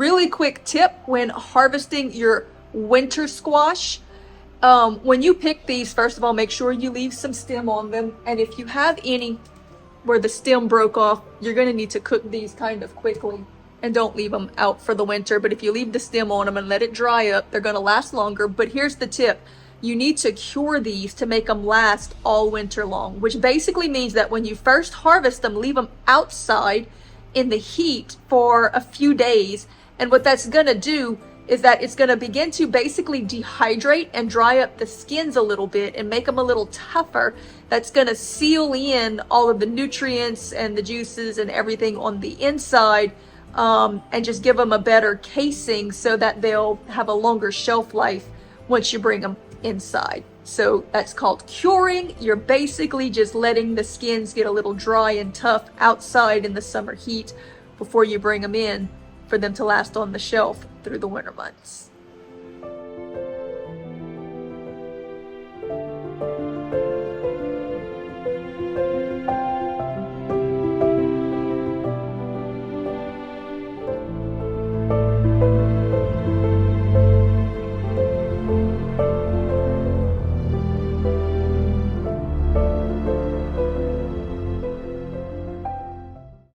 really quick tip when harvesting your winter squash. When you pick these, first of all, make sure you leave some stem on them. And if you have any where the stem broke off, you're going to need to cook these kind of quickly. And don't leave them out for the winter. But if you leave the stem on them and let it dry up, they're going to last longer. But here's the tip. You need to cure these to make them last all winter long, which basically means that when you first harvest them, leave them outside in the heat for a few days. And what that's going to do is that it's going to begin to basically dehydrate and dry up the skins a little bit and make them a little tougher. That's going to seal in all of the nutrients and the juices and everything on the inside, and just give them a better casing so that they'll have a longer shelf life once you bring them inside. So that's called curing. You're basically just letting the skins get a little dry and tough outside in the summer heat before you bring them in for them to last on the shelf through the winter months.